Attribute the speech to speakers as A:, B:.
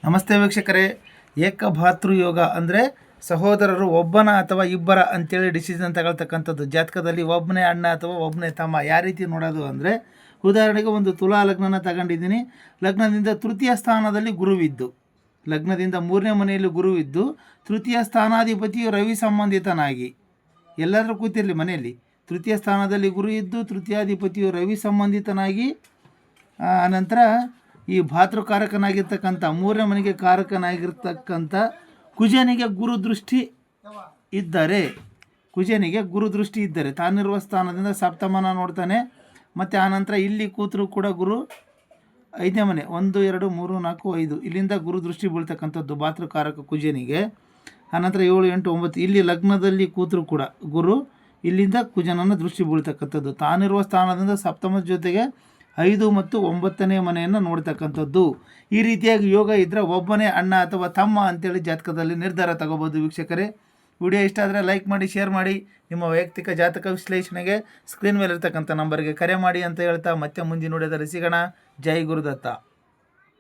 A: ನಮಸ್ತೆ ವೀಕ್ಷಕರೇ. ಏಕಭಾತೃ ಯೋಗ ಅಂದರೆ ಸಹೋದರರು ಒಬ್ಬನ ಅಥವಾ ಇಬ್ಬರ ಅಂತೇಳಿ ಡಿಸಿಷನ್ ತಗೊಳ್ತಕ್ಕಂಥದ್ದು. ಜಾತಕದಲ್ಲಿ ಒಬ್ಬನೇ ಅಣ್ಣ ಅಥವಾ ಒಬ್ಬನೇ ತಮ್ಮ ಯಾವ ರೀತಿ ನೋಡೋದು ಅಂದರೆ, ಉದಾಹರಣೆಗೆ ಒಂದು ತುಲಾ ಲಗ್ನನ ತಗೊಂಡಿದ್ದೀನಿ. ಲಗ್ನದಿಂದ ತೃತೀಯ ಸ್ಥಾನದಲ್ಲಿ ಗುರುವಿದ್ದು, ಲಗ್ನದಿಂದ 3ನೇ ಮನೆಯಲ್ಲಿ ಗುರುವಿದ್ದು, ತೃತೀಯ ಸ್ಥಾನಾಧಿಪತಿಯು ರವಿ ಸಂಬಂಧಿತನಾಗಿ, ಎಲ್ಲಾದರೂ ಕೂತಿರಲಿ ಮನೆಯಲ್ಲಿ, ತೃತೀಯ ಸ್ಥಾನದಲ್ಲಿ ಗುರು ಇದ್ದು ತೃತೀಯಾಧಿಪತಿಯು ರವಿ ಸಂಬಂಧಿತನಾಗಿ, ಅನಂತರ ಈ ಭಾತೃಕಾರಕನಾಗಿರ್ತಕ್ಕಂಥ 3ನೇ ಮನೆಗೆ ಕಾರಕನಾಗಿರ್ತಕ್ಕಂಥ ಕುಜನಿಗೆ ಗುರುದೃಷ್ಟಿ ಇದ್ದರೆ, ತಾನಿರುವ ಸ್ಥಾನದಿಂದ ಸಪ್ತಮನ ನೋಡ್ತಾನೆ. ಮತ್ತು ಆನಂತರ ಇಲ್ಲಿ ಕೂತರೂ ಕೂಡ ಗುರು 5ನೇ ಮನೆ 1 2 3 4 5 ಇಲ್ಲಿಂದ ಗುರು ದೃಷ್ಟಿ ಬೀಳ್ತಕ್ಕಂಥದ್ದು ಭಾತೃಕಾರಕ ಕುಜನಿಗೆ. ಆನಂತರ 7 8 9 ಇಲ್ಲಿ ಲಗ್ನದಲ್ಲಿ ಕೂತರೂ ಕೂಡ ಗುರು ಇಲ್ಲಿಂದ ಕುಜನನ್ನು ದೃಷ್ಟಿ ಬೀಳ್ತಕ್ಕಂಥದ್ದು. ತಾನಿರುವ ಸ್ಥಾನದಿಂದ ಸಪ್ತಮದ ಜೊತೆಗೆ 5 ಮತ್ತು 9ನೇ ಮನೆಯನ್ನು ನೋಡ್ತಕ್ಕಂಥದ್ದು. ಈ ರೀತಿಯಾಗಿ ಯೋಗ ಇದ್ದರೆ ಒಬ್ಬನೇ ಅಣ್ಣ ಅಥವಾ ತಮ್ಮ ಅಂತೇಳಿ ಜಾತಕದಲ್ಲಿ ನಿರ್ಧಾರ ತಗೋಬೋದು. ವೀಕ್ಷಕರೇ, ವಿಡಿಯೋ ಇಷ್ಟ ಆದರೆ ಲೈಕ್ ಮಾಡಿ, ಶೇರ್ ಮಾಡಿ. ನಿಮ್ಮ ವೈಯಕ್ತಿಕ ಜಾತಕ ವಿಶ್ಲೇಷಣೆಗೆ ಸ್ಕ್ರೀನ್ ಮೇಲೆ ಇರ್ತಕ್ಕಂಥ ನಂಬರ್ಗೆ ಕರೆ ಮಾಡಿ ಅಂತ ಹೇಳ್ತಾ ಮತ್ತೆ ಮುಂದಿನ ವಿಡಿಯೋದಲ್ಲಿ ಸಿಗೋಣ. ಜೈ ಗುರುದತ್ತ.